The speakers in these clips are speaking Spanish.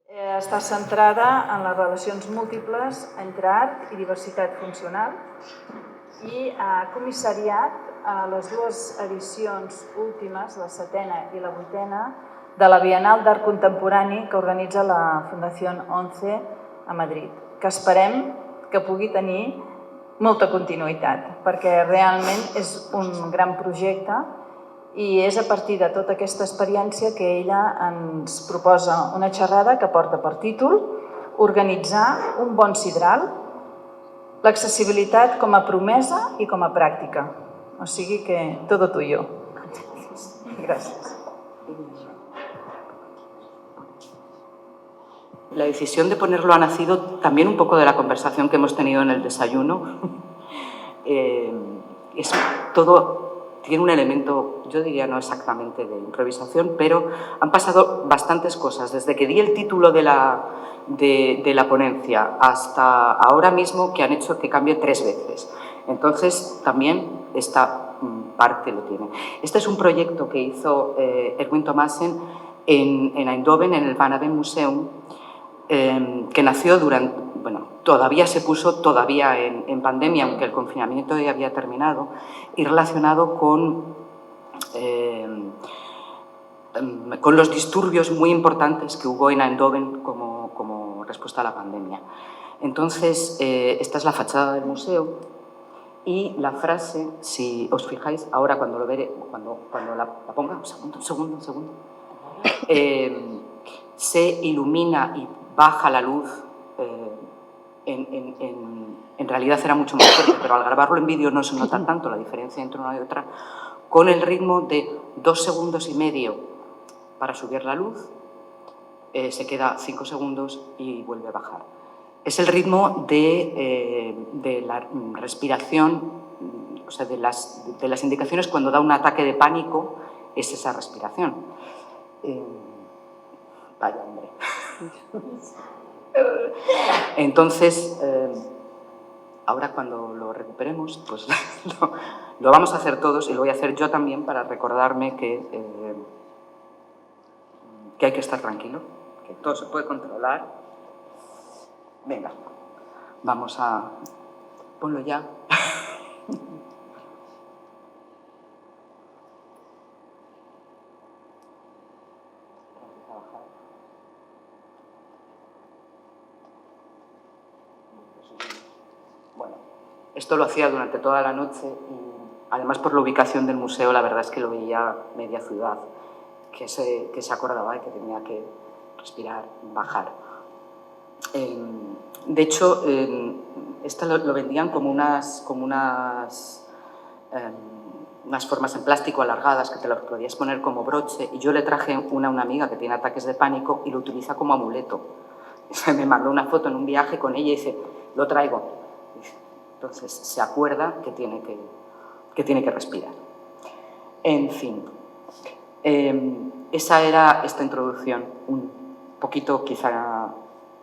Està centrada en les relacions múltiples entre art i diversitat funcional i ha comissariat les dues edicions últimes, la 7a i la 8a, de la Bienal d'Art Contemporani que organitza la Fundació 11 a Madrid, que esperem que pugui tenir molta continuïtat, perquè realment és un gran projecte i és a partir de tota aquesta experiència que ella ens proposa una xerrada que porta per títol Organitzar un bon sidral, l'accessibilitat com a promesa i com a pràctica. O sigui que todo tuyo. Gracias. La decisión de ponerlo ha nacido también un poco de la conversación que hemos tenido en el desayuno. Es todo... Tiene un elemento, yo diría no exactamente de improvisación, pero han pasado bastantes cosas. Desde que di el título de la ponencia hasta ahora mismo, que han hecho que cambie 3 veces. Entonces, también esta parte lo tiene. Este es un proyecto que hizo Erwin Thomassen en Eindhoven, en el Van Aven Museum, que nació durante... Bueno, todavía se puso en pandemia, aunque el confinamiento ya había terminado, y relacionado con los disturbios muy importantes que hubo en Eindhoven como respuesta a la pandemia. Entonces, esta es la fachada del museo y la frase, si os fijáis, ahora cuando lo veré, cuando la ponga, un segundo, se ilumina y baja la luz. En realidad era mucho más fuerte, pero al grabarlo en vídeo no se nota tanto la diferencia entre una y otra, con el ritmo de 2,5 segundos para subir la luz, se queda 5 segundos y vuelve a bajar. Es el ritmo de la respiración, o sea, de las indicaciones cuando da un ataque de pánico, es esa respiración. Vaya, hombre. Entonces, ahora cuando lo recuperemos, pues lo vamos a hacer todos y lo voy a hacer yo también para recordarme que hay que estar tranquilo, que todo se puede controlar. Venga, vamos a... Ponlo ya. Bueno, esto lo hacía durante toda la noche y además por la ubicación del museo la verdad es que lo veía media ciudad que se acordaba y que tenía que respirar, bajar. De hecho, esto lo vendían como unas formas en plástico alargadas que te las podías poner como broche y yo le traje una a una amiga que tiene ataques de pánico y lo utiliza como amuleto. Me mandó una foto en un viaje con ella y dice, lo traigo. Entonces se acuerda que tiene que respirar. En fin, esa era esta introducción, un poquito quizá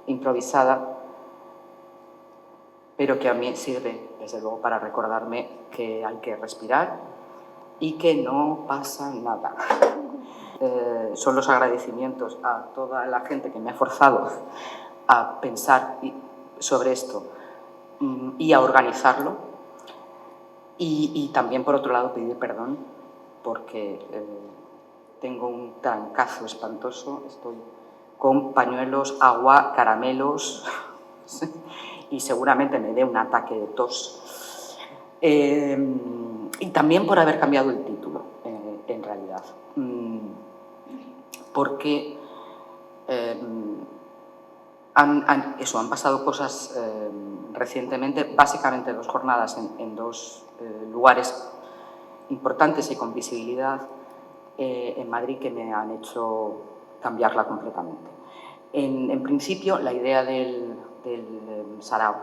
improvisada, pero que a mí sirve, desde luego, para recordarme que hay que respirar y que no pasa nada. Son los agradecimientos a toda la gente que me ha forzado a pensar sobre esto y a organizarlo y también, por otro lado, pedir perdón porque tengo un trancazo espantoso, estoy con pañuelos, agua, caramelos y seguramente me dé un ataque de tos. Y también por haber cambiado el título, en realidad. Porque han pasado cosas recientemente, básicamente 2 jornadas en 2 lugares importantes y con visibilidad en Madrid que me han hecho cambiarla completamente. En principio, la idea del sarao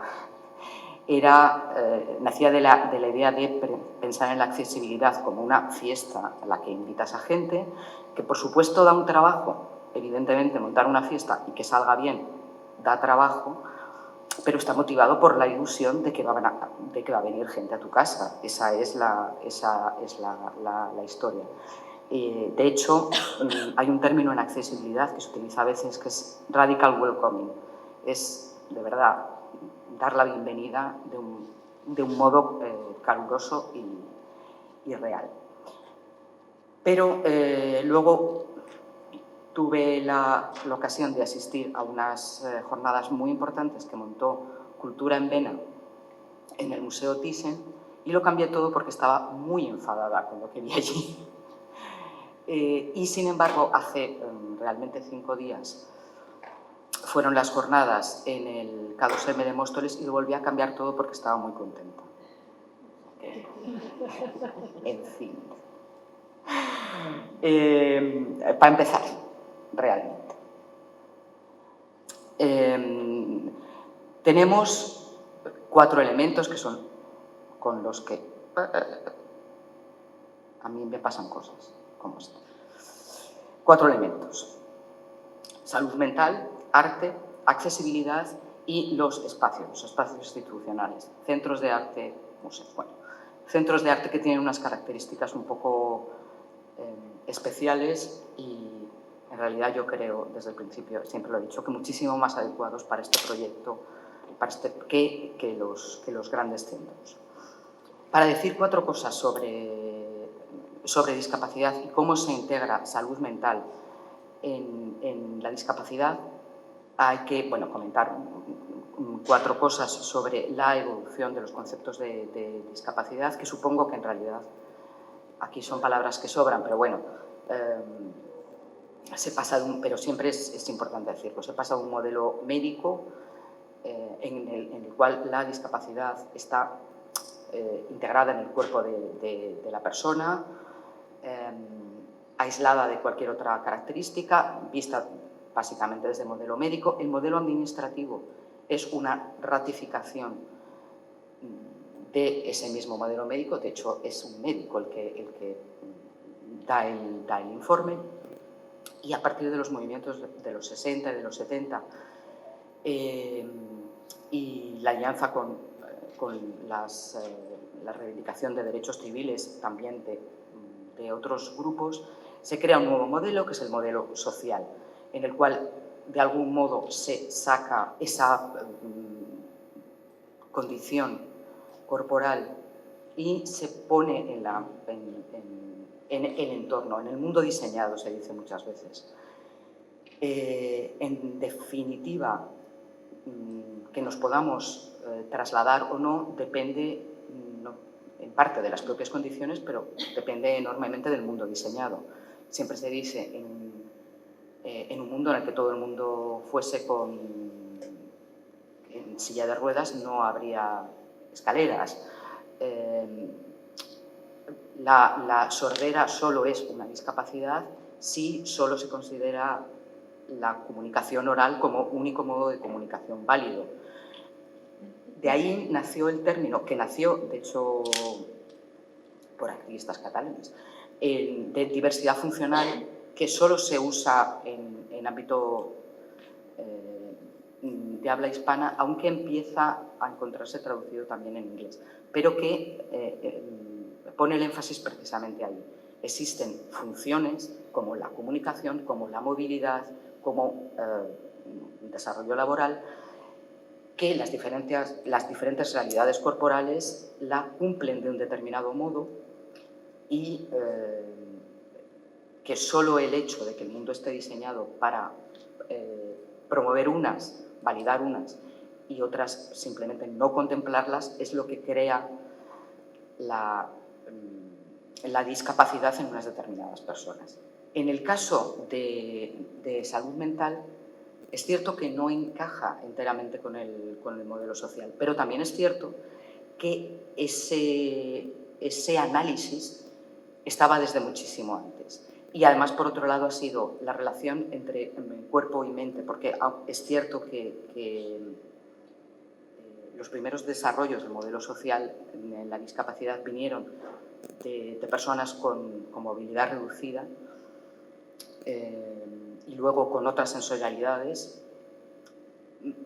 nacía de la idea de pensar en la accesibilidad como una fiesta a la que invitas a gente, que por supuesto da un trabajo, evidentemente montar una fiesta y que salga bien da trabajo, pero está motivado por la ilusión de que va a venir gente a tu casa. Esa es la historia. De hecho, hay un término en accesibilidad que se utiliza a veces que es radical welcoming. Es, de verdad, dar la bienvenida de un modo caluroso y real. Pero luego tuve la ocasión de asistir a unas jornadas muy importantes que montó Cultura en Vena en el Museo Thyssen y lo cambié todo porque estaba muy enfadada con lo que vi allí. Y sin embargo, hace realmente 5 días fueron las jornadas en el K2M de Móstoles y lo volví a cambiar todo porque estaba muy contenta. En fin. Para empezar, realmente. Tenemos 4 elementos que son con los que a mí me pasan cosas como esto. 4 elementos: salud mental, arte, accesibilidad y los espacios institucionales, centros de arte, museos. Bueno, centros de arte que tienen unas características un poco especiales y en realidad yo creo, desde el principio, siempre lo he dicho, que muchísimo más adecuados para este proyecto que los grandes centros. Para decir 4 cosas sobre discapacidad y cómo se integra salud mental en la discapacidad, hay que comentar 4 cosas sobre la evolución de los conceptos de discapacidad, que supongo que en realidad aquí son palabras que sobran, pero bueno, pero siempre es importante decirlo, se pasa de un modelo médico en el cual la discapacidad está integrada en el cuerpo de la persona, aislada de cualquier otra característica, vista básicamente desde el modelo médico. El modelo administrativo es una ratificación de ese mismo modelo médico, de hecho es un médico el que da el informe, y a partir de los movimientos de los 60 y de los 70 y la alianza con la reivindicación de derechos civiles también de otros grupos, se crea un nuevo modelo, que es el modelo social, en el cual de algún modo se saca esa condición corporal y se pone en el entorno, en el mundo diseñado, se dice muchas veces. En definitiva, que nos podamos trasladar o no depende en parte de las propias condiciones, pero depende enormemente del mundo diseñado. Siempre se dice, en un mundo en el que todo el mundo fuese en silla de ruedas, no habría escaleras. La sordera solo es una discapacidad si solo se considera la comunicación oral como único modo de comunicación válido. De ahí nació el término, que nació, de hecho, por activistas catalanes, de diversidad funcional, que solo se usa en ámbito de habla hispana, aunque empieza a encontrarse traducido también en inglés, pero que pone el énfasis precisamente ahí. Existen funciones como la comunicación, como la movilidad, como el desarrollo laboral, que las diferentes realidades corporales la cumplen de un determinado modo y que solo el hecho de que el mundo esté diseñado para promover unas, validar unas y otras simplemente no contemplarlas es lo que crea la discapacidad en unas determinadas personas. En el caso de salud mental, es cierto que no encaja enteramente con el modelo social, pero también es cierto que ese análisis estaba desde muchísimo antes. Y además, por otro lado, ha sido la relación entre cuerpo y mente, porque es cierto que los primeros desarrollos del modelo social en la discapacidad vinieron de personas con movilidad reducida y luego con otras sensorialidades,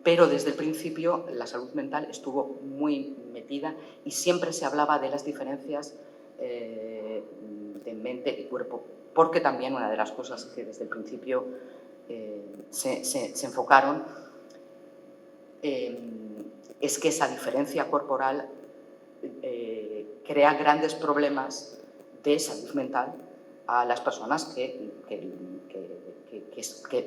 pero desde el principio la salud mental estuvo muy metida y siempre se hablaba de las diferencias de mente y cuerpo porque también una de las cosas que desde el principio se enfocaron es que esa diferencia corporal crea grandes problemas de salud mental a las personas que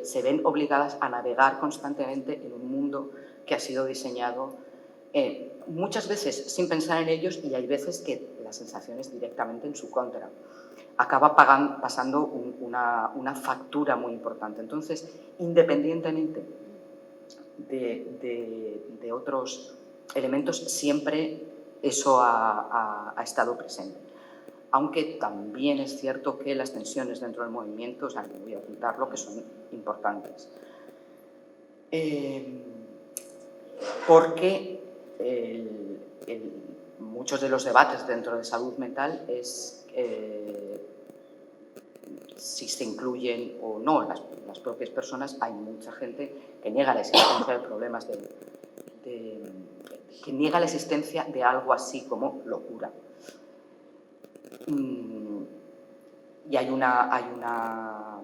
se ven obligadas a navegar constantemente en un mundo que ha sido diseñado muchas veces sin pensar en ellos, y hay veces que la sensación es directamente en su contra. Acaba pasando una factura muy importante. Entonces, independientemente de otros elementos, siempre eso ha estado presente. Aunque también es cierto que las tensiones dentro del movimiento, o sea, no voy a ocultarlo, que son importantes. Porque muchos de los debates dentro de salud mental es si se incluyen o no las propias personas. Hay mucha gente que niega la existencia de problemas que niega la existencia de algo así como locura. Y hay una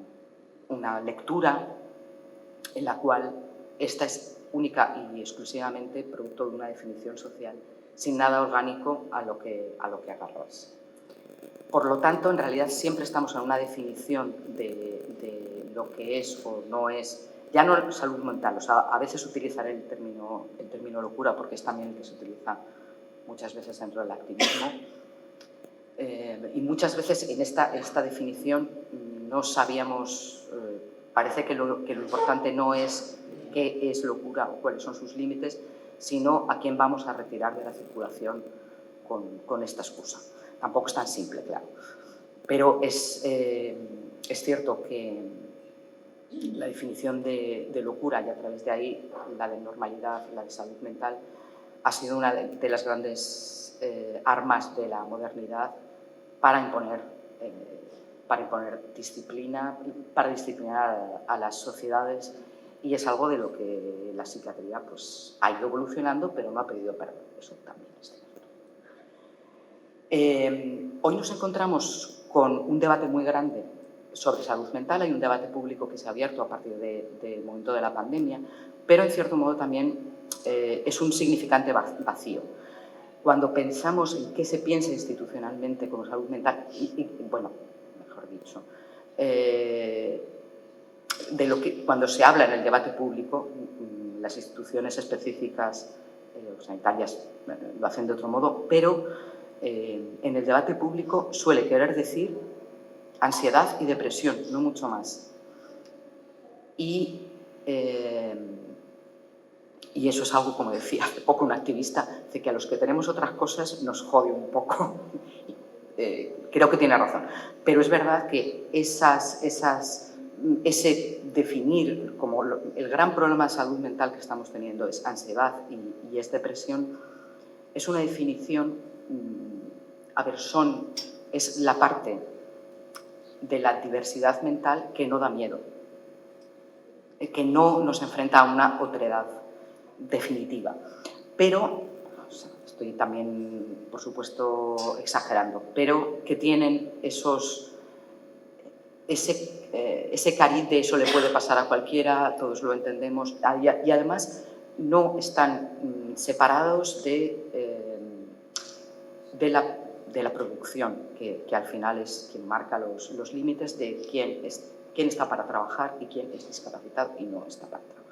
lectura en la cual esta es única y exclusivamente producto de una definición social, sin nada orgánico a lo que agarrarse. Por lo tanto, en realidad siempre estamos en una definición de lo que es o no es, ya no salud mental, o sea, a veces utilizaré el término locura, porque es también el que se utiliza muchas veces dentro del activismo. Y muchas veces en esta definición no sabíamos, parece que lo importante no es qué es locura o cuáles son sus límites, sino a quién vamos a retirar de la circulación con esta excusa. Tampoco es tan simple, claro. Pero es cierto que la definición de locura, y a través de ahí la de normalidad, la de salud mental, ha sido una de las grandes armas de la modernidad para imponer disciplina, para disciplinar a las sociedades, y es algo de lo que la psiquiatría pues, ha ido evolucionando, pero no ha pedido perdón. Eso también es cierto. Hoy nos encontramos con un debate muy grande sobre salud mental. Hay un debate público que se ha abierto a partir del momento de la pandemia, pero en cierto modo también es un significante vacío. Cuando pensamos en qué se piensa institucionalmente como salud mental, bueno, mejor dicho, de lo que cuando se habla en el debate público, las instituciones específicas sanitarias lo hacen de otro modo, pero en el debate público suele querer decir ansiedad y depresión, no mucho más. Y eso es algo, como decía hace poco un activista, de que a los que tenemos otras cosas nos jode un poco. Creo que tiene razón. Pero es verdad que ese definir como el gran problema de salud mental que estamos teniendo es ansiedad y es depresión, es una definición, es la parte de la diversidad mental que no da miedo, que no nos enfrenta a una otredad definitiva. Pero, estoy también, por supuesto, exagerando, pero que tienen ese cariz de eso le puede pasar a cualquiera, todos lo entendemos, y además no están separados de la producción, que al final es quien marca los límites de quién está para trabajar y quién es discapacitado y no está para trabajar.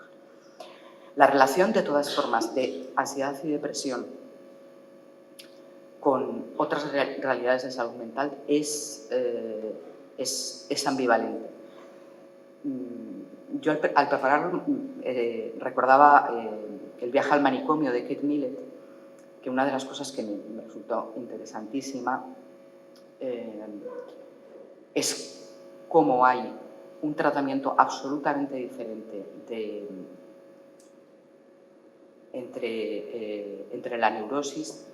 La relación, de todas formas, de ansiedad y depresión con otras realidades de salud mental es ambivalente. Yo al prepararlo recordaba el viaje al manicomio de Kate Millett, que una de las cosas que me resultó interesantísima es cómo hay un tratamiento absolutamente diferente entre la neurosis,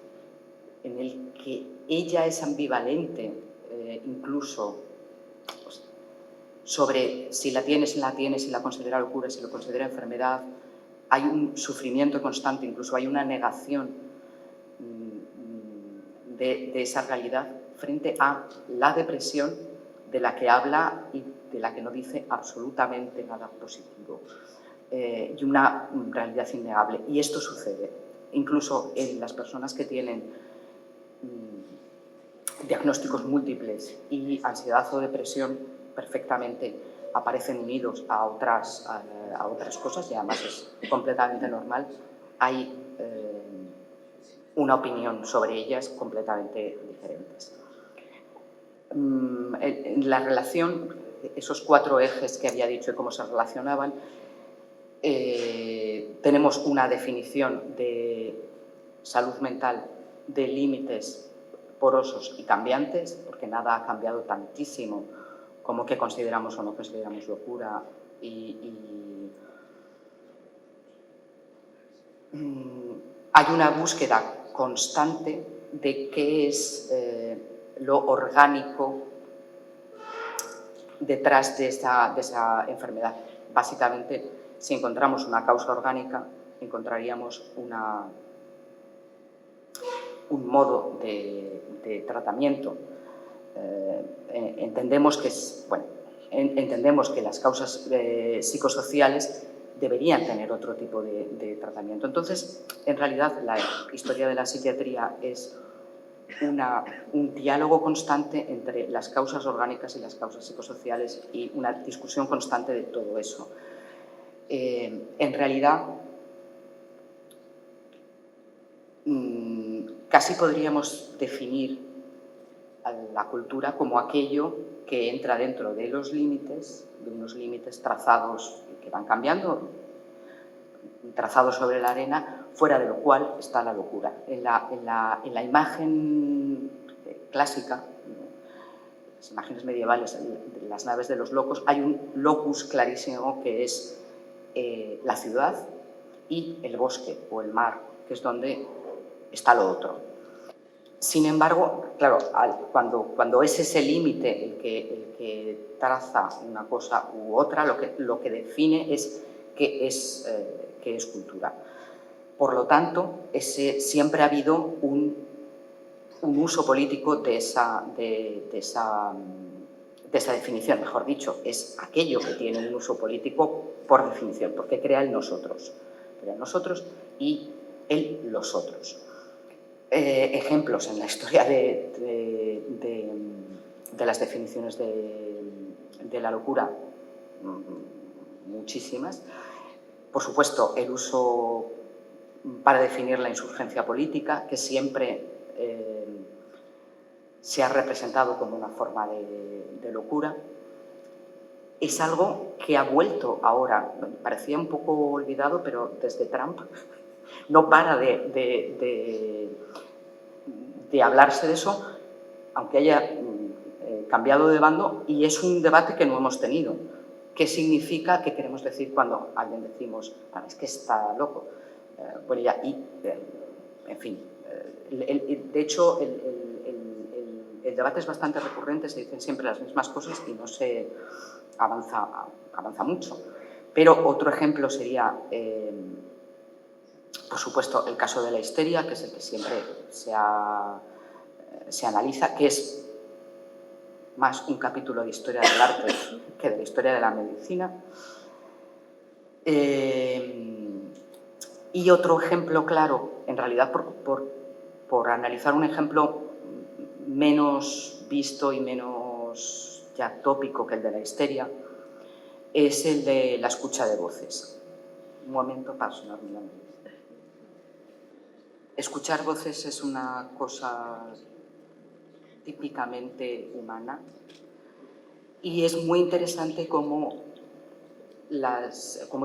en el que ella es ambivalente incluso pues, sobre si la tiene, si la considera locura, si lo considera enfermedad. Hay un sufrimiento constante, incluso hay una negación de esa realidad frente a la depresión, de la que habla y de la que no dice absolutamente nada positivo, y una realidad innegable. Y esto sucede incluso en las personas que tienen diagnósticos múltiples y ansiedad o depresión perfectamente aparecen unidos a otras cosas, y además es completamente normal. Hay una opinión sobre ellas completamente diferentes. En la relación, esos 4 ejes que había dicho y cómo se relacionaban, tenemos una definición de salud mental de límites porosos y cambiantes, porque nada ha cambiado tantísimo como que consideramos o no consideramos locura, hay una búsqueda constante de qué es lo orgánico detrás de esa enfermedad. Básicamente, si encontramos una causa orgánica, encontraríamos un modo de tratamiento. Entendemos que las causas psicosociales deberían tener otro tipo de tratamiento. Entonces, en realidad, la historia de la psiquiatría es un diálogo constante entre las causas orgánicas y las causas psicosociales, y una discusión constante de todo eso. En realidad, casi podríamos definir a la cultura como aquello que entra dentro de los límites, de unos límites trazados que van cambiando, trazados sobre la arena, fuera de lo cual está la locura. En la imagen clásica, las imágenes medievales de las naves de los locos, hay un locus clarísimo que es la ciudad y el bosque o el mar, que es donde está lo otro. Sin embargo, claro, cuando es ese límite el que traza una cosa u otra, lo que define es qué es cultura. Por lo tanto, siempre ha habido un uso político de esa definición, mejor dicho, es aquello que tiene un uso político por definición, porque crea el nosotros. Crea el nosotros y el los otros. Ejemplos en la historia de las definiciones de la locura, muchísimas. Por supuesto, el uso para definir la insurgencia política, que siempre se ha representado como una forma de locura. Es algo que ha vuelto ahora, parecía un poco olvidado, pero desde Trump no para de hablarse de eso, aunque haya cambiado de bando, y es un debate que no hemos tenido. ¿Qué significa? ¿Qué queremos decir cuando alguien decimos, es que está loco? Bueno, ya, en fin, de hecho, el debate es bastante recurrente, se dicen siempre las mismas cosas y no se avanza mucho. Pero otro ejemplo sería, por supuesto, el caso de la histeria, que es el que siempre se analiza, que es más un capítulo de historia del arte que de la historia de la medicina. Y otro ejemplo claro, en realidad por analizar un ejemplo menos visto y menos ya tópico que el de la histeria, es el de la escucha de voces. Un momento para sonar mi nombre. Escuchar voces es una cosa típicamente humana, y es muy interesante cómo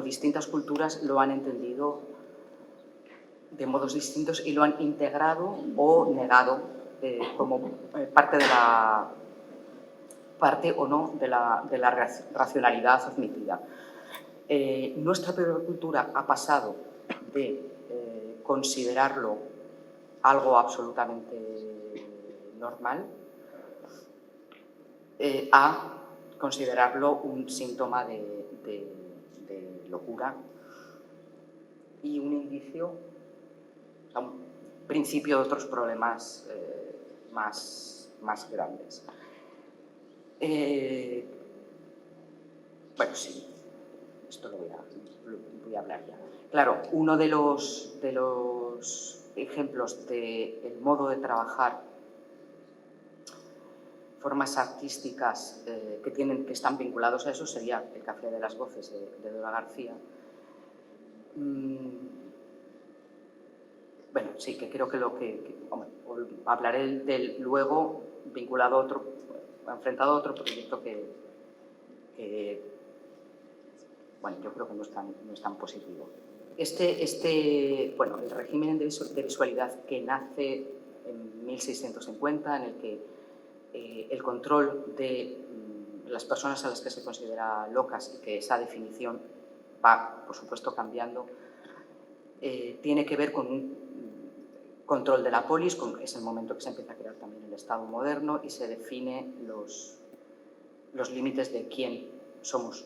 distintas culturas lo han entendido de modos distintos y lo han integrado o negado como parte o no de la racionalidad admitida. Nuestra propia cultura ha pasado de considerarlo algo absolutamente normal a considerarlo un síntoma de locura y un indicio, un principio de otros problemas más grandes. Bueno, sí, esto lo voy a hablar ya. Claro, uno de los ejemplos del modo de trabajar, formas artísticas que están vinculados a eso, sería el Café de las Voces de Dora García. Bueno, sí, que creo que hablaré del luego vinculado a otro, enfrentado a otro proyecto que bueno, yo creo que no es tan positivo. Bueno, el régimen de visualidad que nace en 1650, en el que el control de las personas a las que se considera locas y que esa definición va, por supuesto, cambiando, tiene que ver con un control de la polis, es el momento que se empieza a crear también el Estado moderno y se define los límites de quién somos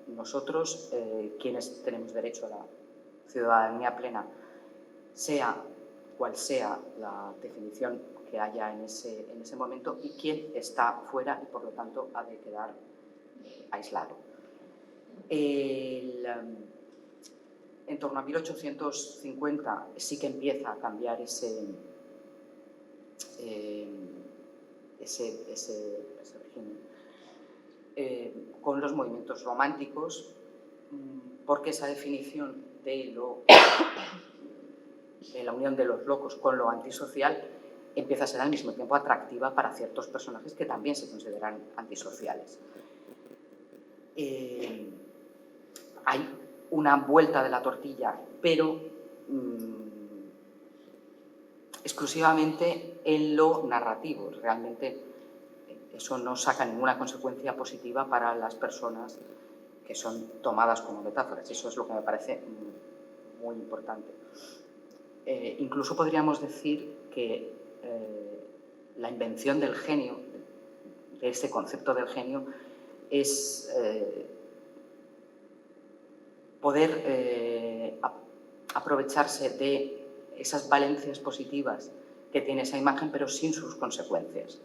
nosotros, quienes tenemos derecho a la ciudadanía plena, sea cual sea la definición que haya en ese momento, y quién está fuera y, por lo tanto, ha de quedar aislado. En torno a 1850 sí que empieza a cambiar ese régimen con los movimientos románticos, porque esa definición de la unión de los locos con lo antisocial empieza a ser al mismo tiempo atractiva para ciertos personajes que también se consideran antisociales. Hay una vuelta de la tortilla, pero exclusivamente en lo narrativo. Realmente eso no saca ninguna consecuencia positiva para las personas que son tomadas como metáforas. Eso es lo que me parece muy importante. Incluso podríamos decir que la invención del genio, de ese concepto del genio, es poder aprovecharse de esas valencias positivas que tiene esa imagen, pero sin sus consecuencias.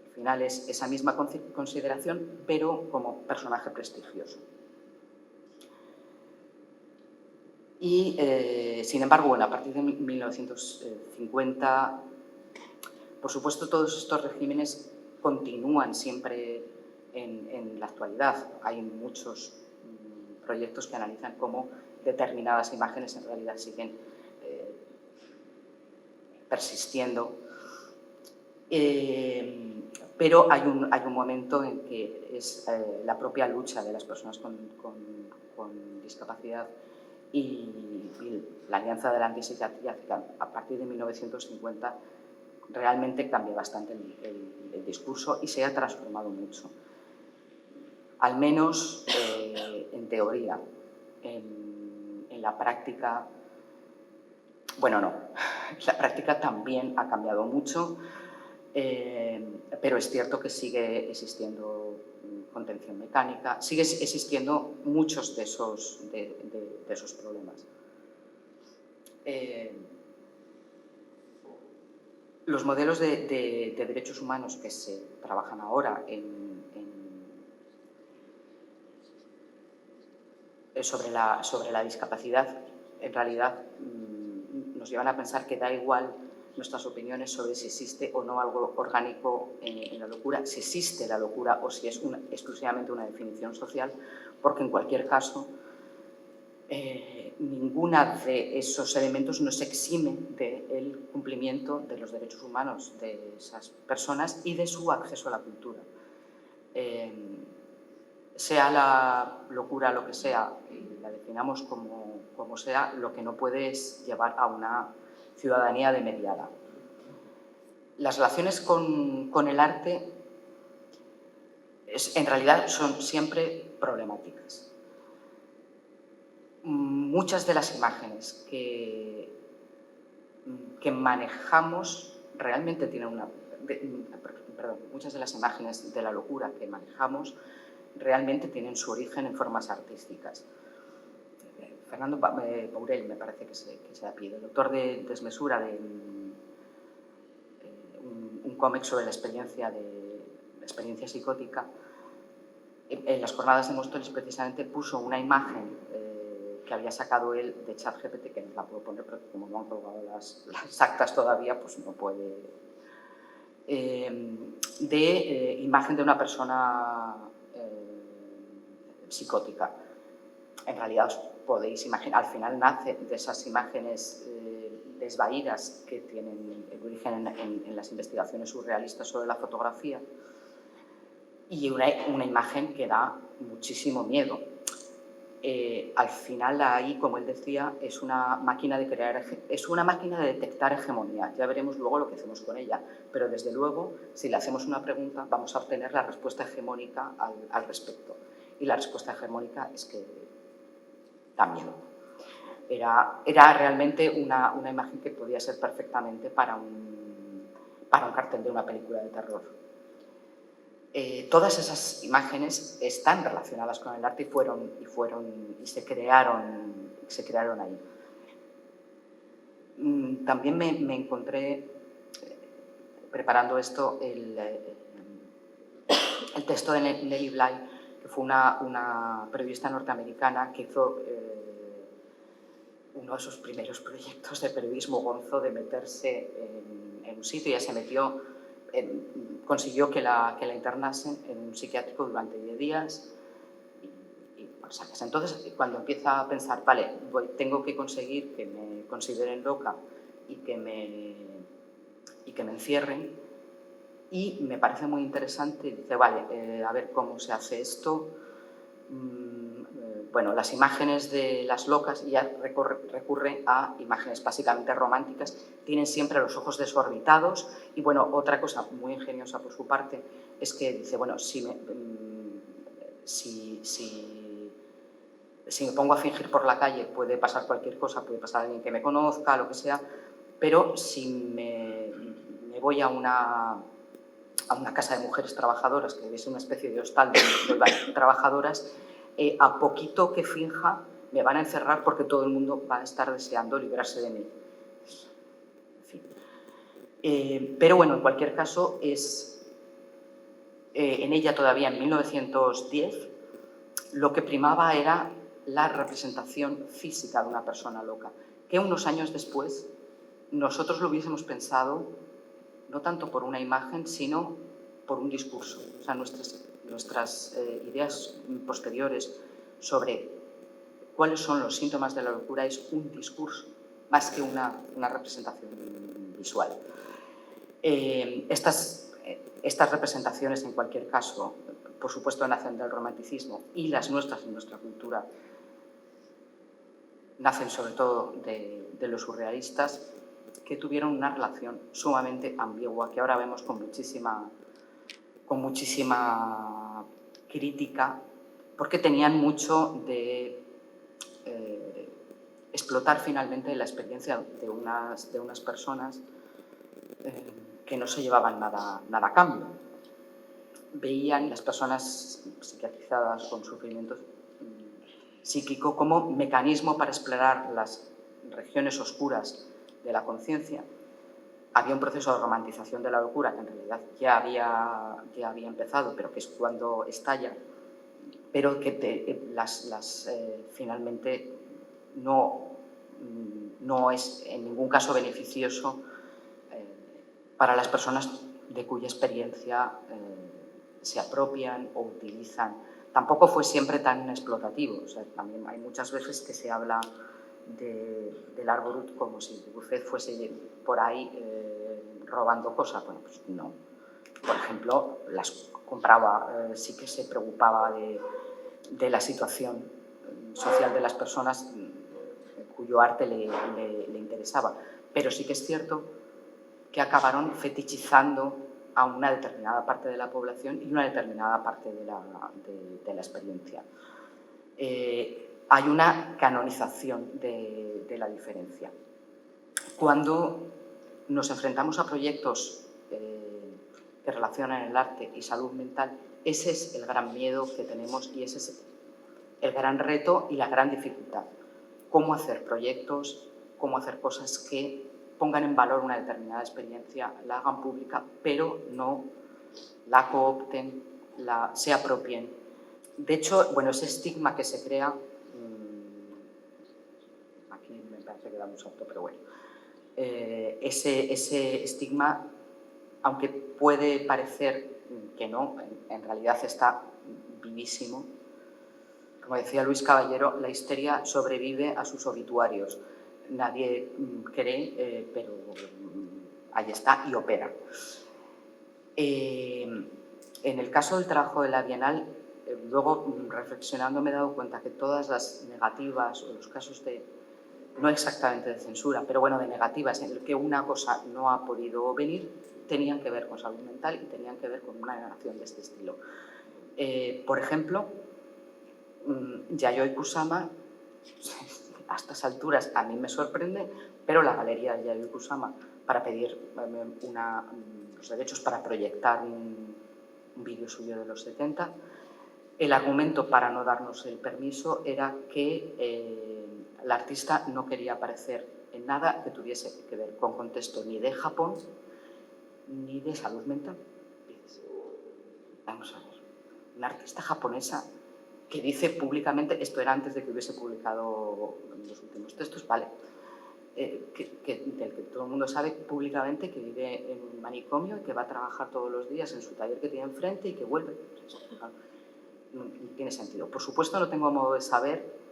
Al final es esa misma consideración, pero como personaje prestigioso. Y, sin embargo, bueno, a partir de 1950, por supuesto, todos estos regímenes continúan siempre en la actualidad. Hay muchos proyectos que analizan cómo determinadas imágenes en realidad siguen persistiendo. Pero hay un momento en que es la propia lucha de las personas con discapacidad y la alianza de la antipsiquiatría, a partir de 1950, realmente cambia bastante el discurso y se ha transformado mucho. Al menos en teoría. En la práctica, bueno, no, la práctica también ha cambiado mucho, pero es cierto que sigue existiendo contención mecánica, sigue existiendo muchos de esos problemas. Los modelos de derechos humanos que se trabajan ahora sobre la discapacidad, en realidad nos llevan a pensar que da igual nuestras opiniones sobre si existe o no algo orgánico en la locura, si existe la locura o si es exclusivamente una definición social, porque en cualquier caso ninguna de esos elementos nos exime del cumplimiento de los derechos humanos de esas personas y de su acceso a la cultura. Sea la locura lo que sea, y la definamos como sea, lo que no puede es llevar a una ciudadanía demediada. Las relaciones con el arte en realidad son siempre problemáticas. Muchas de las imágenes que manejamos realmente tienen muchas de las imágenes de la locura que manejamos realmente tienen su origen en formas artísticas. Fernando Bourel, me parece que se apellida, el autor de Desmesura, de un cómic sobre la experiencia de experiencia psicótica, en las jornadas de Móstoles precisamente puso una imagen que había sacado él de ChatGPT, que no la puedo poner porque como no han colgado las actas todavía, pues no puede, de imagen de una persona psicótica. En realidad os podéis imaginar, al final nace de esas imágenes desvaídas que tienen el origen en las investigaciones surrealistas sobre la fotografía, y una imagen que da muchísimo miedo. Al final ahí, como él decía, es una máquina de detectar hegemonía. Ya veremos luego lo que hacemos con ella, pero desde luego, si le hacemos una pregunta, vamos a obtener la respuesta hegemónica al respecto. Y la respuesta hegemónica es que da miedo. Era realmente una imagen que podía ser perfectamente para un cartel de una película de terror. Todas esas imágenes están relacionadas con el arte y se crearon ahí. También me encontré, preparando esto, el texto de Nellie Bly, que fue una periodista norteamericana que hizo uno de sus primeros proyectos de periodismo gonzo, de meterse en un sitio. Ya se metió, consiguió que la internasen en un psiquiátrico durante 10 días y bueno, sacas. Entonces, cuando empieza a pensar, vale, tengo que conseguir que me consideren loca y que me encierren, y me parece muy interesante, dice, vale, a ver cómo se hace esto. Bueno, las imágenes de las locas, ya recurre a imágenes básicamente románticas, tienen siempre los ojos desorbitados, y bueno, otra cosa muy ingeniosa por su parte es que dice, bueno, si me pongo a fingir por la calle puede pasar cualquier cosa, puede pasar alguien que me conozca, lo que sea, pero si me voy a una casa de mujeres trabajadoras, que es una especie de hostal de trabajadoras, a poquito que finja me van a encerrar porque todo el mundo va a estar deseando librarse de mí. En fin. Pero bueno, en cualquier caso, en ella todavía en 1910 lo que primaba era la representación física de una persona loca, que unos años después nosotros lo hubiésemos pensado no tanto por una imagen, sino por un discurso. O sea, nuestras ideas posteriores sobre cuáles son los síntomas de la locura es un discurso, más que una representación visual. Estas representaciones, en cualquier caso, por supuesto, nacen del romanticismo, y las nuestras en nuestra cultura nacen sobre todo de los surrealistas, que tuvieron una relación sumamente ambigua, que ahora vemos con muchísima crítica, porque tenían mucho de explotar finalmente la experiencia de unas personas que no se llevaban nada a cambio. Veían las personas psiquiatrizadas con sufrimiento psíquico como mecanismo para explorar las regiones oscuras de la conciencia. Había un proceso de romantización de la locura que en realidad ya había empezado, pero que es cuando estalla, pero que finalmente no es en ningún caso beneficioso para las personas de cuya experiencia se apropian o utilizan. Tampoco fue siempre tan explotativo. O sea, también hay muchas veces que se habla del Arborut como si Buffet fuese por ahí robando cosas. Bueno, pues no. Por ejemplo, las compraba, sí que se preocupaba de la situación social de las personas cuyo arte le interesaba. Pero sí que es cierto que acabaron fetichizando a una determinada parte de la población y una determinada parte de la experiencia. Hay una canonización de la diferencia. Cuando nos enfrentamos a proyectos que relacionan el arte y salud mental, ese es el gran miedo que tenemos y ese es el gran reto y la gran dificultad. Cómo hacer proyectos, cómo hacer cosas que pongan en valor una determinada experiencia, la hagan pública, pero no la coopten, se apropien. De hecho, bueno, ese estigma que se crea, aquí me parece que da un salto, pero bueno, ese estigma, aunque puede parecer que no, en realidad está vivísimo. Como decía Luis Caballero, la histeria sobrevive a sus obituarios. Nadie cree, pero ahí está y opera. En el caso del trabajo de la Bienal, luego reflexionando me he dado cuenta que todas las negativas o los casos de, no exactamente de censura, pero bueno, de negativas en el que una cosa no ha podido venir, tenían que ver con salud mental y tenían que ver con una negación de este estilo. Por ejemplo, Yayoi Kusama, a estas alturas a mí me sorprende, pero la galería de Yayoi Kusama, para pedir los derechos para proyectar un vídeo suyo de los 70, el argumento para no darnos el permiso era que la artista no quería aparecer en nada que tuviese que ver con contexto ni de Japón ni de salud mental. Vamos a ver, una artista japonesa que dice públicamente, esto era antes de que hubiese publicado los últimos textos, vale, del que todo el mundo sabe públicamente que vive en un manicomio y que va a trabajar todos los días en su taller que tiene enfrente y que vuelve. No tiene sentido. Por supuesto, no tengo modo de saber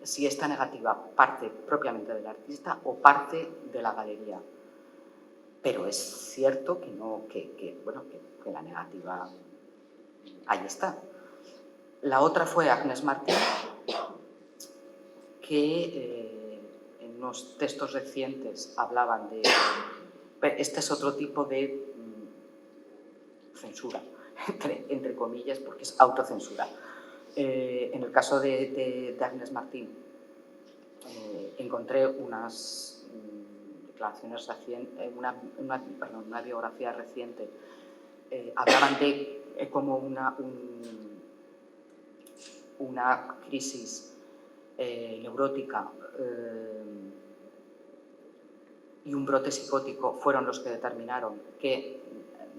si esta negativa parte propiamente del artista o parte de la galería. Pero es cierto que la negativa ahí está. La otra fue Agnes Martín, que en unos textos recientes hablaban de... Este es otro tipo de censura, entre comillas, porque es autocensura. En el caso de Agnes Martín, encontré unas declaraciones recientes, una biografía reciente. Hablaban de como una crisis neurótica y un brote psicótico fueron los que determinaron que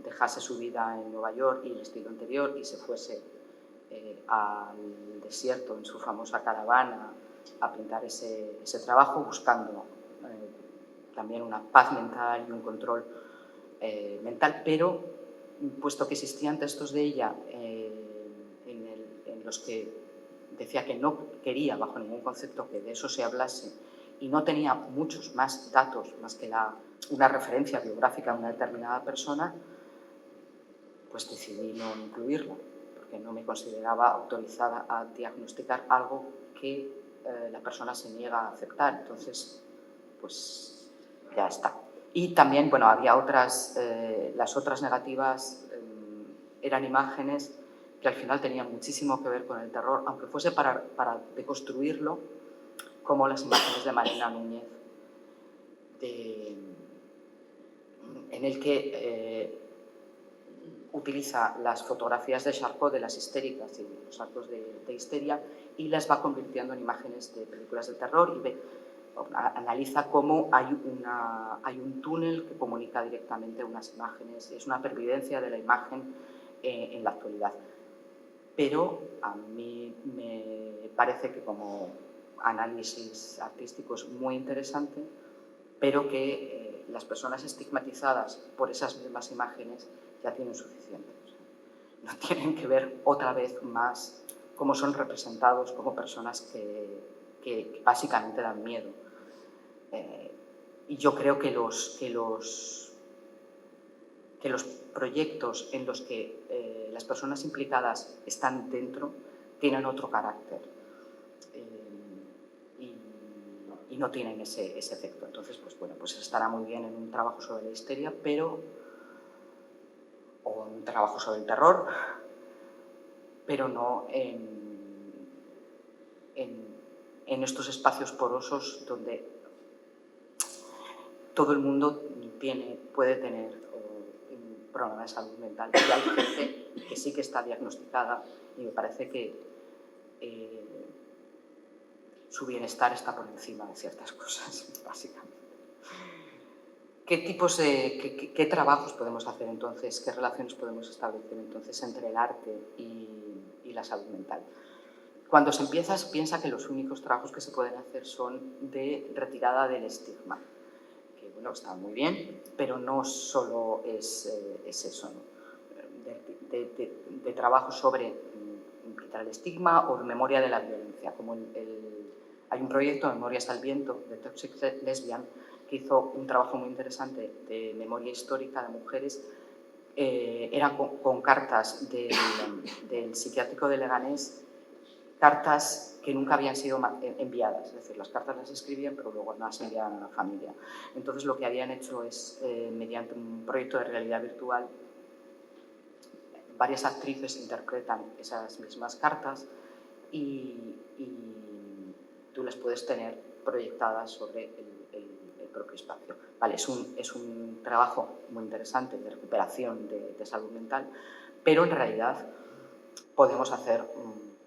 dejase su vida en Nueva York y el estilo anterior y se fuese al desierto en su famosa caravana a pintar ese trabajo, buscando también una paz mental y un control mental, pero puesto que existían textos de ella en los que decía que no quería bajo ningún concepto que de eso se hablase y no tenía muchos más datos más que una referencia biográfica a una determinada persona, pues decidí no incluirla, porque no me consideraba autorizada a diagnosticar algo que la persona se niega a aceptar. Entonces, pues ya está. Y también, bueno, había las otras negativas eran imágenes que al final tenían muchísimo que ver con el terror, aunque fuese para deconstruirlo, como las imágenes de Marina Núñez, en el que utiliza las fotografías de Charcot de las histéricas y los actos de histeria y las va convirtiendo en imágenes de películas de terror y analiza cómo hay un túnel que comunica directamente unas imágenes. Es una pervivencia de la imagen en la actualidad. Pero a mí me parece que como análisis artístico es muy interesante, pero que las personas estigmatizadas por esas mismas imágenes ya tienen suficiente. O sea, no tienen que ver otra vez más cómo son representados como personas que básicamente dan miedo. Y yo creo que los proyectos en los que las personas implicadas están dentro tienen otro carácter y no tienen ese efecto. Entonces, pues bueno, pues estará muy bien en un trabajo sobre la histeria, o un trabajo sobre el terror, pero no en estos espacios porosos donde todo el mundo puede tener un problema de salud mental. Y hay gente que sí que está diagnosticada y me parece que su bienestar está por encima de ciertas cosas, básicamente. ¿Qué trabajos podemos hacer entonces? ¿Qué relaciones podemos establecer entonces entre el arte y la salud mental? Cuando se piensa que los únicos trabajos que se pueden hacer son de retirada del estigma, que bueno, está muy bien, pero no solo es eso, ¿no? De trabajo sobre quitar el estigma o de memoria de la violencia, como hay un proyecto, Memorias al Viento, de Toxic Lesbian, que hizo un trabajo muy interesante de memoria histórica de mujeres. Era con cartas del psiquiátrico de Leganés, cartas que nunca habían sido enviadas, es decir, las cartas las escribían pero luego no las enviaban a la familia. Entonces lo que habían hecho es, mediante un proyecto de realidad virtual, varias actrices interpretan esas mismas cartas y tú las puedes tener proyectadas sobre el propio espacio. Vale, es un trabajo muy interesante de recuperación de salud mental, pero en realidad podemos hacer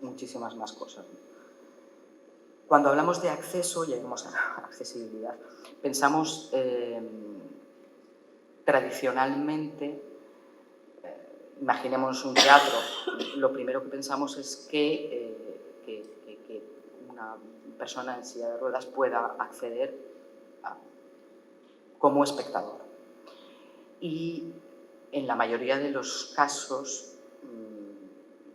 muchísimas más cosas. Cuando hablamos de acceso, lleguemos a accesibilidad, pensamos tradicionalmente, imaginemos un teatro, lo primero que pensamos es que una persona en silla de ruedas pueda acceder como espectador. Y en la mayoría de los casos,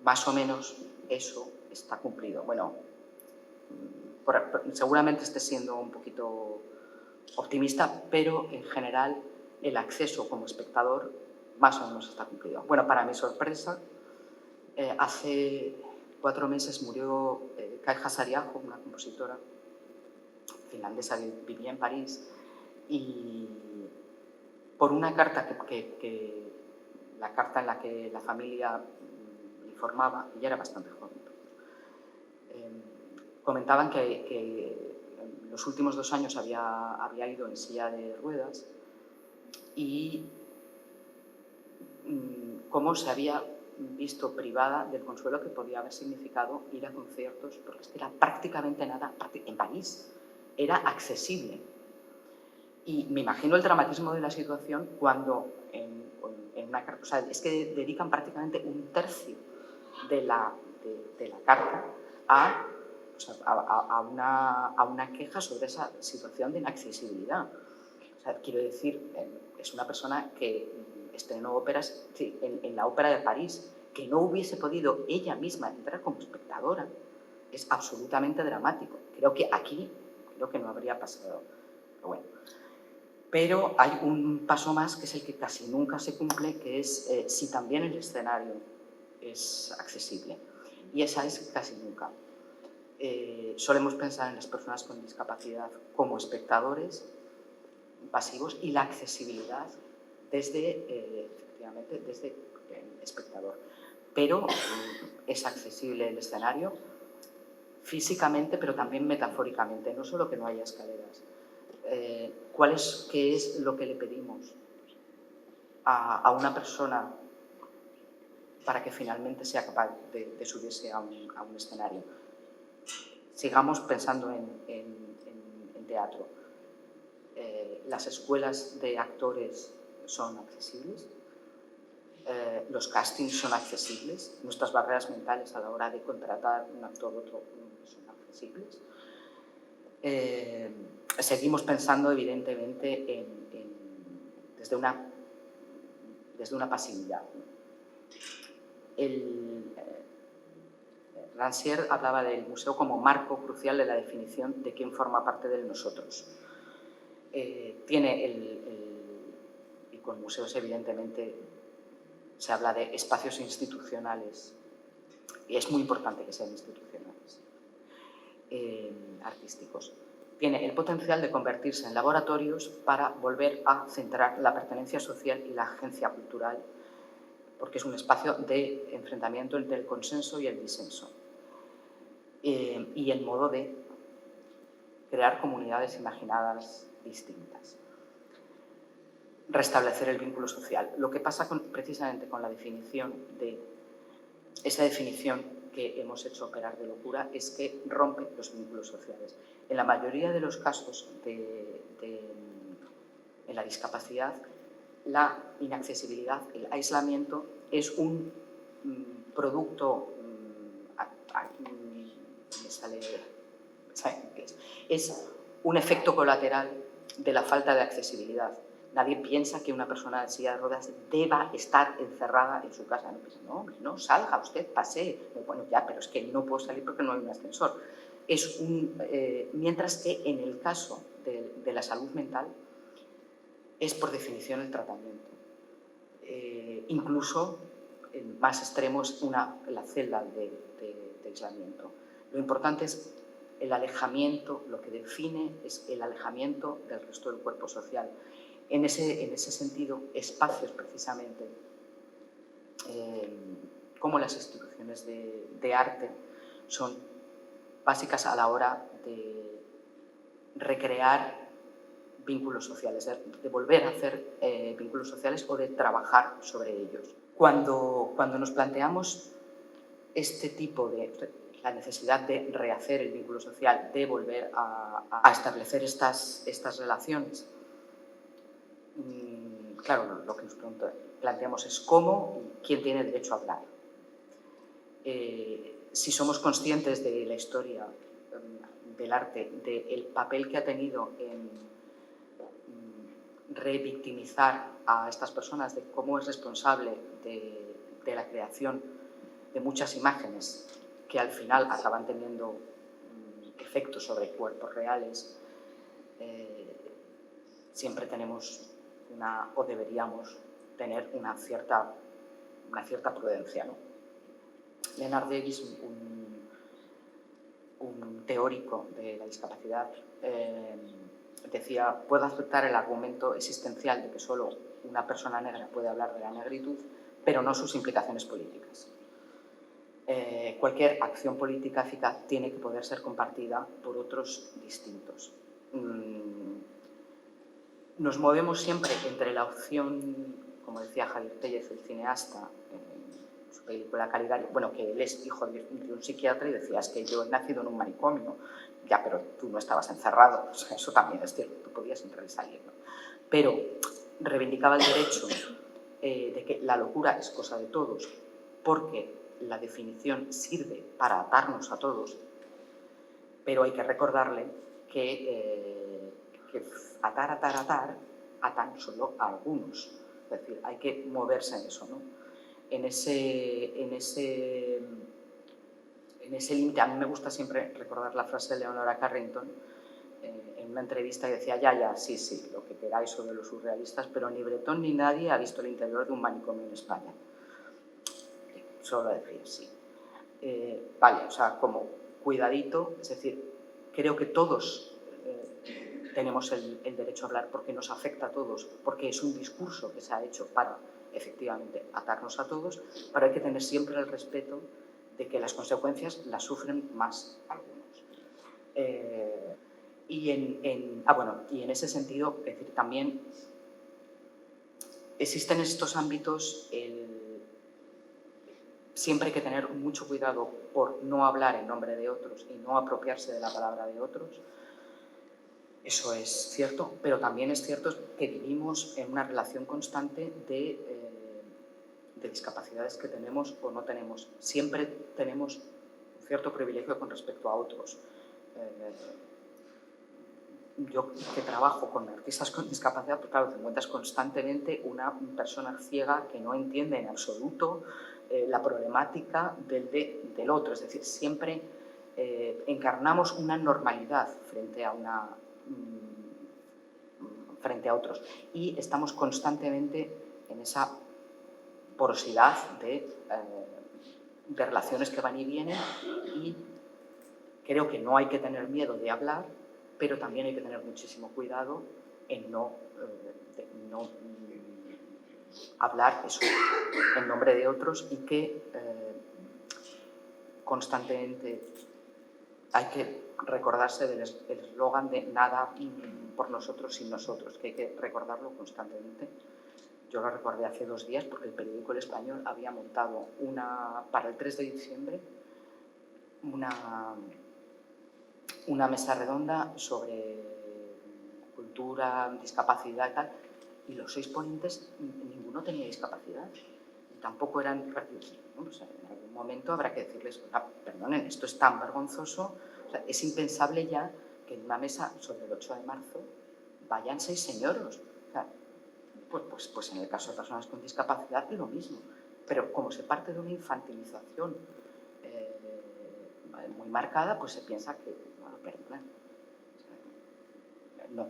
más o menos, eso está cumplido. Bueno, seguramente esté siendo un poquito optimista, pero en general el acceso como espectador más o menos está cumplido. Bueno, para mi sorpresa, hace 4 meses murió Kai Hasariaho, una compositora finlandesa, vivía en París, y por una carta la carta en la que la familia informaba, ella era bastante joven, comentaban que en los últimos 2 años había ido en silla de ruedas y cómo se había visto privada del consuelo que podía haber significado ir a conciertos, porque era prácticamente nada, en París era accesible. Y me imagino el dramatismo de la situación cuando o sea, es que dedican prácticamente 1/3 de la carta a una queja sobre esa situación de inaccesibilidad. O sea, quiero decir, es una persona que estrenó óperas en la Ópera de París, que no hubiese podido ella misma entrar como espectadora. Es absolutamente dramático. Creo que aquí no habría pasado. Pero bueno. Pero hay un paso más, que es el que casi nunca se cumple, que es si también el escenario es accesible. Y esa es casi nunca. Solemos pensar en las personas con discapacidad como espectadores pasivos y la accesibilidad efectivamente, desde el espectador. Pero es accesible el escenario físicamente, pero también metafóricamente, no solo que no haya escaleras. ¿Qué es lo que le pedimos a una persona para que finalmente sea capaz de subirse a un escenario? Sigamos pensando en teatro. Las escuelas de actores son accesibles, los castings son accesibles, nuestras barreras mentales a la hora de contratar un actor u otro son accesibles. Seguimos pensando, evidentemente, desde una pasividad. Rancière hablaba del museo como marco crucial de la definición de quién forma parte de nosotros. Y con museos, evidentemente, se habla de espacios institucionales, y es muy importante que sean institucionales, artísticos. Tiene el potencial de convertirse en laboratorios para volver a centrar la pertenencia social y la agencia cultural, porque es un espacio de enfrentamiento entre el consenso y el disenso, y el modo de crear comunidades imaginadas distintas. Restablecer el vínculo social. Lo que pasa precisamente con la definición esa definición que hemos hecho operar de locura es que rompe los vínculos sociales. En la mayoría de los casos en en la discapacidad, la inaccesibilidad, el aislamiento es un producto, es un efecto colateral de la falta de accesibilidad. Nadie piensa que una persona en silla de ruedas deba estar encerrada en su casa. No, salga usted, pasee. Bueno, ya, pero es que no puedo salir porque no hay un ascensor. Mientras que en el caso de la salud mental es por definición el tratamiento. Incluso en más extremos la celda de aislamiento. Lo importante es el alejamiento, lo que define es el alejamiento del resto del cuerpo social. En ese sentido, espacios precisamente como las instituciones de arte son básicas a la hora de recrear vínculos sociales, de volver a hacer vínculos sociales o de trabajar sobre ellos. Cuando nos planteamos este tipo de la necesidad de rehacer el vínculo social, de volver a establecer estas relaciones, claro, lo que nos planteamos es cómo y quién tiene derecho a hablar. Si somos conscientes de la historia del arte, del papel que ha tenido en revictimizar a estas personas, de cómo es responsable de la creación de muchas imágenes que al final acaban teniendo efectos sobre cuerpos reales, siempre tenemos o deberíamos tener una cierta prudencia, ¿no? Leonard Davis, un teórico de la discapacidad, decía: puedo aceptar el argumento existencial de que solo una persona negra puede hablar de la negritud, pero no sus implicaciones políticas. Cualquier acción política eficaz tiene que poder ser compartida por otros distintos. Nos movemos siempre entre la opción, como decía Javier Tellez, el cineasta, en su película Caligari, bueno, que él es hijo de un psiquiatra y decía: es que yo he nacido en un manicomio. Ya, pero tú no estabas encerrado. O sea, eso también es cierto, tú podías entrar y salir, ¿no? Pero reivindicaba el derecho de que la locura es cosa de todos, porque la definición sirve para atarnos a todos, pero hay que recordarle que atar atan solo a algunos. Es decir, hay que moverse en eso, ¿no? En ese límite. A mí me gusta siempre recordar la frase de Leonora Carrington en una entrevista, y decía: ya, sí, lo que queráis sobre los surrealistas, pero ni Bretón ni nadie ha visto el interior de un manicomio en España. Solo decir sí. Vale, o sea, como cuidadito, es decir, creo que todos tenemos el derecho a hablar porque nos afecta a todos, porque es un discurso que se ha hecho para, efectivamente, atarnos a todos, pero hay que tener siempre el respeto de que las consecuencias las sufren más algunos. Y en ese sentido, es decir, también existen en estos ámbitos siempre hay que tener mucho cuidado por no hablar en nombre de otros y no apropiarse de la palabra de otros. Eso es cierto, pero también es cierto que vivimos en una relación constante de discapacidades que tenemos o no tenemos. Siempre tenemos un cierto privilegio con respecto a otros. Yo que trabajo con artistas con discapacidad, pues claro, te encuentras constantemente una persona ciega que no entiende en absoluto la problemática del otro. Es decir, siempre encarnamos una normalidad frente a otros, y estamos constantemente en esa porosidad de relaciones que van y vienen, y creo que no hay que tener miedo de hablar, pero también hay que tener muchísimo cuidado en no hablar eso en nombre de otros, y que constantemente hay que recordarse del eslogan de nada por nosotros sin nosotros, que hay que recordarlo constantemente. Yo lo recordé hace 2 días porque el periódico El Español había montado para el 3 de diciembre una mesa redonda sobre cultura, discapacidad y tal, y los 6 ponentes, ninguno tenía discapacidad. Tampoco eran, ¿no? O sea, en algún momento habrá que decirles, perdonen, esto es tan vergonzoso, o sea, es impensable ya que en una mesa sobre el 8 de marzo vayan 6 señoros. O sea, pues en el caso de personas con discapacidad lo mismo, pero como se parte de una infantilización muy marcada, pues se piensa que, bueno, perdona, no,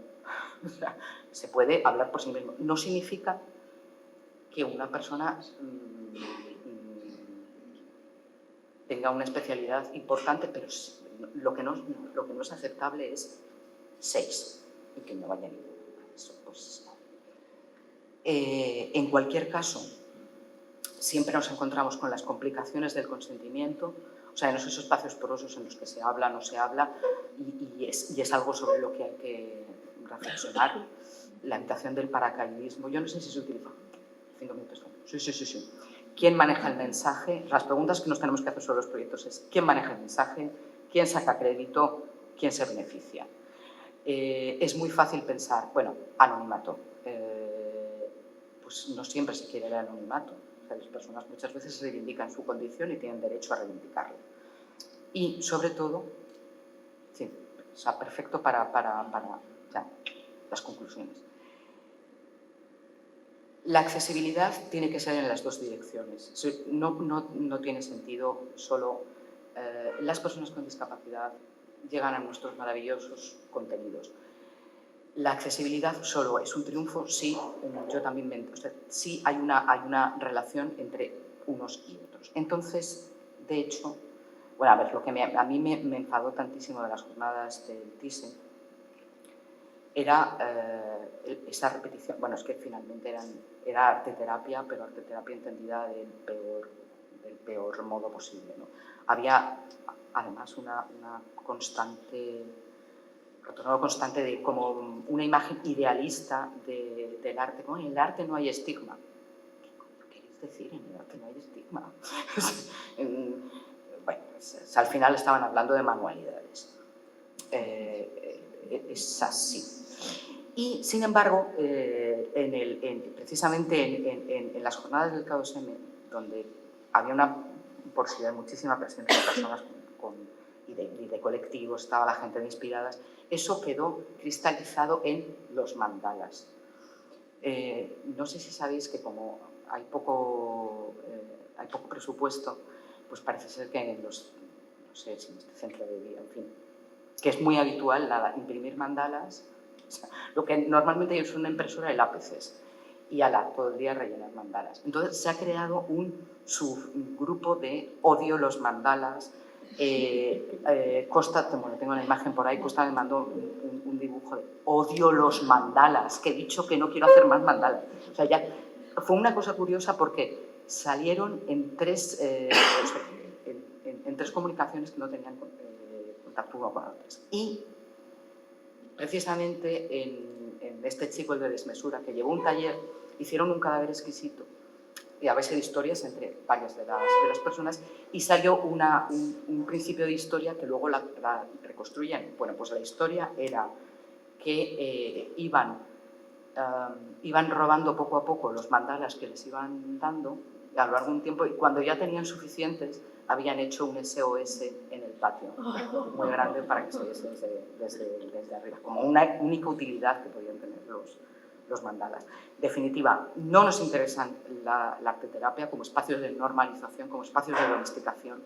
o sea, se puede hablar por sí mismo. No significa que una persona tenga una especialidad importante, pero lo que no es aceptable es 6 y que no vaya ninguno. Eso, pues, no. En cualquier caso, siempre nos encontramos con las complicaciones del consentimiento, o sea, en esos espacios porosos en los que se habla, no se habla, y es algo sobre lo que hay que reflexionar. La habitación del paracaidismo, yo no sé si se utiliza. 5 minutos. Sí. ¿Quién maneja el mensaje? Las preguntas que nos tenemos que hacer sobre los proyectos es ¿quién maneja el mensaje? ¿Quién saca crédito? ¿Quién se beneficia? Es muy fácil pensar, bueno, anonimato. Pues no siempre se quiere el anonimato. O sea, las personas muchas veces reivindican su condición y tienen derecho a reivindicarlo. Y, sobre todo, sí, o sea, perfecto para ya, las conclusiones. La accesibilidad tiene que ser en las 2 direcciones. No tiene sentido solo las personas con discapacidad llegan a nuestros maravillosos contenidos. La accesibilidad solo es un triunfo si yo también si hay una relación entre unos y otros. Entonces, de hecho, bueno, a ver, lo que a mí me enfadó tantísimo de las jornadas del TISE era esa repetición, bueno, es que finalmente era arteterapia, pero arteterapia entendida del peor modo posible, ¿no? Había además una constante, retorno constante de como una imagen idealista del arte, ¿no? En el arte no hay estigma. ¿Qué queréis decir? En el arte no hay estigma. Bueno, pues, al final estaban hablando de manualidades. Es así. Y, sin embargo, precisamente en las jornadas del K2M, donde había una posibilidad de muchísima presencia de personas y de colectivos, estaba la gente de inspiradas, eso quedó cristalizado en los mandalas. No sé si sabéis que como hay poco presupuesto, pues parece ser que en los, no sé si en este centro de día, en fin, que es muy habitual imprimir mandalas, o sea, lo que normalmente es una impresora de lápices, y todo el día rellenar mandalas. Entonces se ha creado un subgrupo de odio los mandalas. Costa, bueno, tengo la imagen por ahí, Costa me mandó un dibujo de odio los mandalas, que he dicho que no quiero hacer más mandalas. O sea, ya fue una cosa curiosa porque salieron en 3 comunicaciones que no tenían contacto uno con otras. Y precisamente en este chico, el de Desmesura, que llevó un taller, hicieron un cadáver exquisito y a base de historias entre varias de las personas, y salió un principio de historia que luego la reconstruyen. Bueno, pues la historia era que iban robando poco a poco los mandalas que les iban dando a lo largo de un tiempo, y cuando ya tenían suficientes habían hecho un SOS en el patio muy grande para que se viese desde arriba, como una única utilidad que podían tener los mandalas. Definitiva, no nos interesan la arteterapia como espacios de normalización, como espacios de domesticación.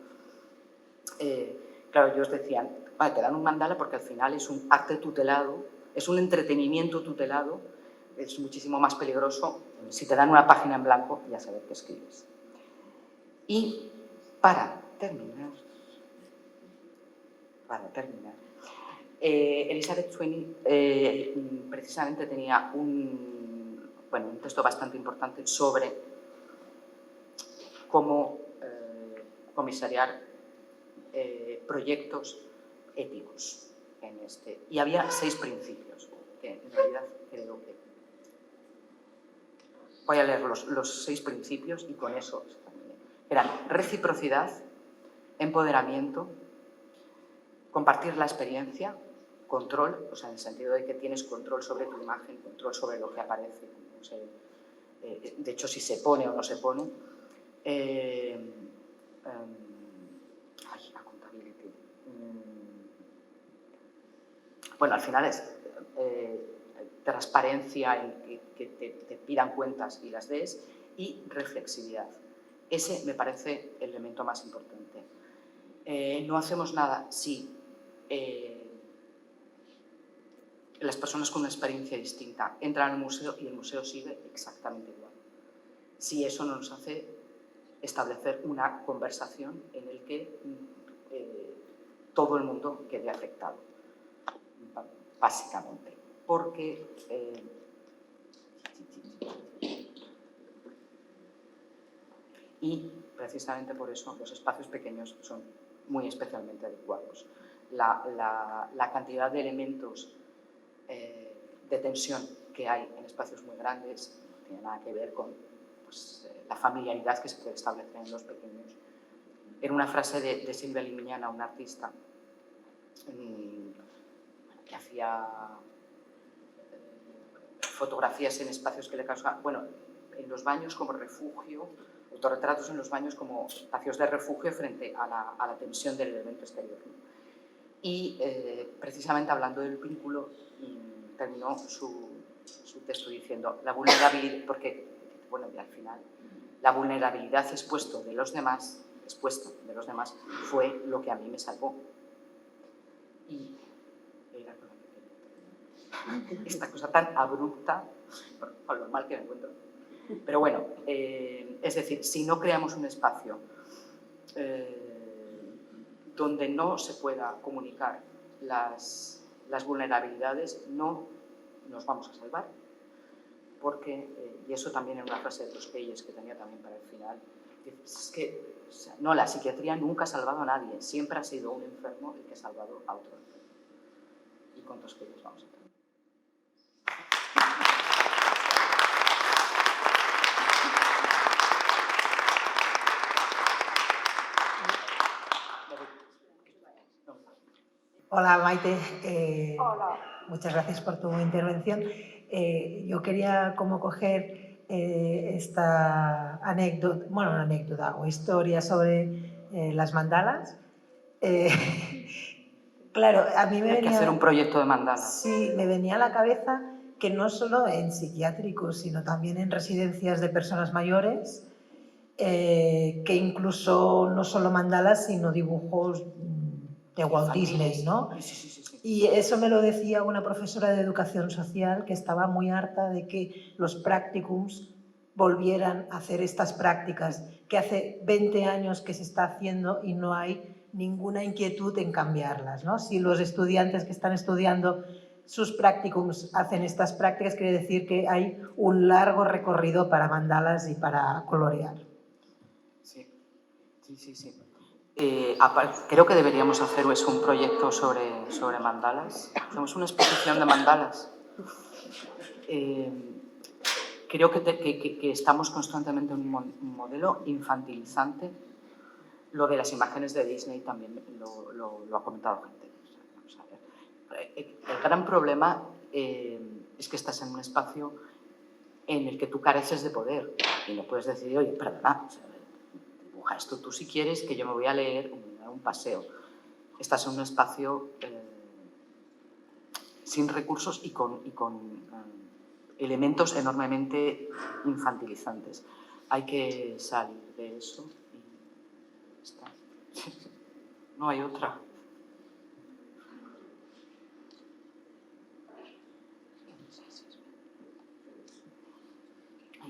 Claro, ellos decían, vale, te dan un mandala porque al final es un arte tutelado, es un entretenimiento tutelado, es muchísimo más peligroso. Si te dan una página en blanco, ya sabes qué escribes. Y para terminar, Elizabeth Sweeney precisamente tenía un texto bastante importante sobre cómo comisariar proyectos éticos en este. Y había 6 principios que en realidad creo que... Voy a leer los 6 principios y con eso eran reciprocidad, empoderamiento, compartir la experiencia, control, o sea, en el sentido de que tienes control sobre tu imagen, control sobre lo que aparece, o sea, de hecho, si se pone o no se pone. Accountability. Bueno, al final es transparencia en que te pidan cuentas y las des, y reflexividad. Ese me parece el elemento más importante. No hacemos nada si las personas con una experiencia distinta entran al museo y el museo sigue exactamente igual. Si eso no nos hace establecer una conversación en la que todo el mundo quede afectado, básicamente. Porque y precisamente por eso los espacios pequeños son muy especialmente adecuados. La cantidad de elementos de tensión que hay en espacios muy grandes no tiene nada que ver con la familiaridad que se puede establecer en los pequeños. Era una frase de Silvia Limiñana, una artista que hacía fotografías en espacios que le causaban, bueno, en los baños como refugio, autorretratos en los baños como espacios de refugio frente a la tensión del elemento exterior. Y precisamente hablando del vínculo, terminó su texto diciendo la vulnerabilidad, porque bueno, y al final la vulnerabilidad expuesta de los demás fue lo que a mí me salvó. Y era con la que quería. Esta cosa tan abrupta, con lo mal que me encuentro. Pero bueno, es decir, si no creamos un espacio donde no se pueda comunicar las vulnerabilidades, no nos vamos a salvar. Porque, y eso también en una frase de los Keyes que tenía también para el final, es que no, la psiquiatría nunca ha salvado a nadie, siempre ha sido un enfermo el que ha salvado a otro enfermo. Y con los Keyes vamos a tener. Hola, Maite. Hola. Muchas gracias por tu intervención. Yo quería como coger esta anécdota, bueno, una anécdota o historia sobre las mandalas. Claro, a mí me venía... Hay que hacer un proyecto de mandalas. Sí, me venía a la cabeza que no solo en psiquiátricos, sino también en residencias de personas mayores, que incluso no solo mandalas, sino dibujos de Walt Disney, ¿no? Sí. Y eso me lo decía una profesora de educación social que estaba muy harta de que los practicums volvieran a hacer estas prácticas que hace 20 años que se está haciendo y no hay ninguna inquietud en cambiarlas, ¿no? Si los estudiantes que están estudiando sus practicums hacen estas prácticas, quiere decir que hay un largo recorrido para mandalas y para colorear. Sí. Creo que deberíamos hacer un proyecto sobre mandalas. Hacemos una exposición de mandalas. Creo que estamos constantemente en un modelo infantilizante. Lo de las imágenes de Disney también lo ha comentado gente. Vamos a ver. El gran problema es que estás en un espacio en el que tú careces de poder y no puedes decir, oye, perdona, dibuja esto tú si quieres, que yo me voy a leer un paseo. Estás en un espacio sin recursos y con elementos enormemente infantilizantes. Hay que salir de eso y está. No hay otra.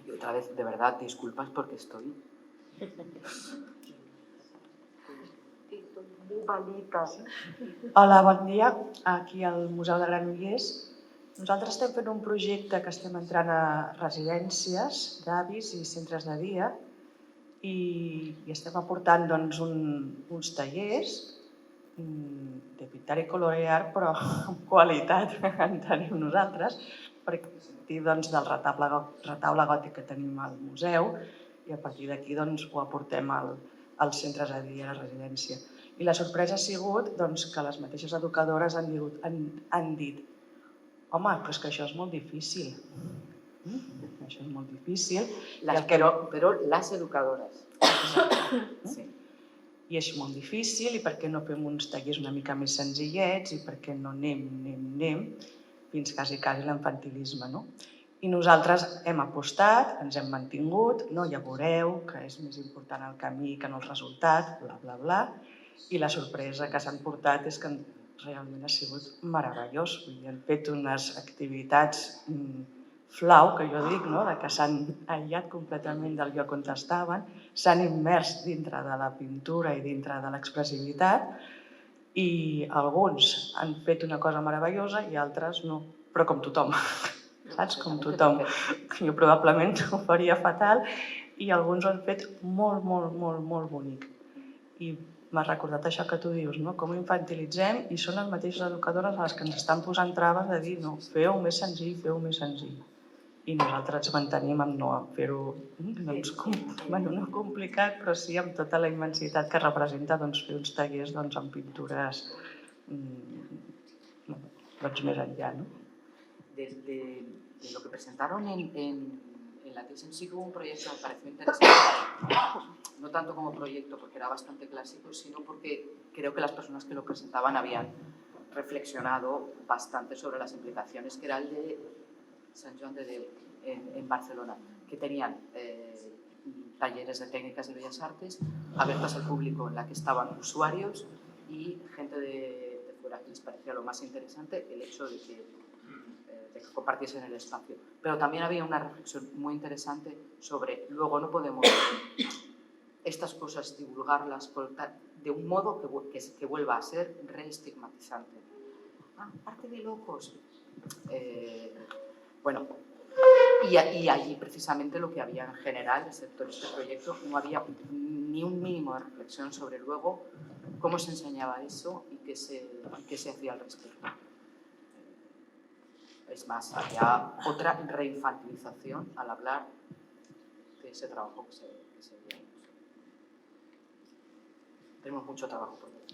Y otra vez, de verdad, disculpas porque estoy... Hola, bon dia. Aquí al Museu de Granollers. Nosaltres estem fent un projecte que estem entrant a residències d'avis i centres de dia i estem aportant doncs, uns tallers de pintar i colorear, però amb qualitat, entenem nosaltres, perquè a partir doncs, del retaule gòtic que tenim al museu i a partir d'aquí doncs, ho aportem als centres de dia, a la residència. I la sorpresa ha sigut que les mateixes educadores han dit home, però és que això és molt difícil. Això és molt difícil. Però les educadores. Sí. I és molt difícil, i per què no fem uns tallers una mica més senzillets, i per què no anem, fins quasi l'infantilisme, no? I nosaltres hem apostat, ens hem mantingut, ja veureu que és més important el camí que no el resultat, bla, bla, bla, i la sorpresa que s'han portat és que realment ha sigut meravellós. Han fet unes activitats flau, que jo dic, que s'han aïllat completament del lloc on estaven, s'han immers dintre de la pintura i dintre de l'expressivitat, i alguns han fet una cosa meravellosa i altres no, però com tothom, saps? Com tothom. Jo probablement ho faria fatal i alguns ho han fet molt, molt, molt, molt bonic. I m'ha recordat això que tu dius, com ho infantilitzem, i són les mateixes educadores a les que ens estan posant traves de dir no, feu-ho més senzill, feu-ho més senzill. I nosaltres ens mantenim amb no fer-ho no complicat, però sí amb tota la immensitat que representa fer uns tallers amb pintures més enllà. De lo que presentaron en la TISEM sí que hubo un proyecto que me pareció interesante, no tanto como proyecto porque era bastante clásico, sino porque creo que las personas que lo presentaban habían reflexionado bastante sobre las implicaciones, que era el de Sant Joan de Déu en Barcelona, que tenían talleres de técnicas de bellas artes abiertas al público, en la que estaban usuarios y gente de fuera, que les parecía lo más interesante el hecho de que compartiesen el espacio. Pero también había una reflexión muy interesante sobre, luego no podemos estas cosas divulgarlas de un modo que vuelva a ser reestigmatizante. Arte de locos. Bueno, y allí precisamente lo que había en general, excepto en este proyecto, no había ni un mínimo de reflexión sobre luego cómo se enseñaba eso y qué se hacía al respecto. Es más, había otra reinfantilización al hablar de ese trabajo que se veía. Tenemos mucho trabajo por delante.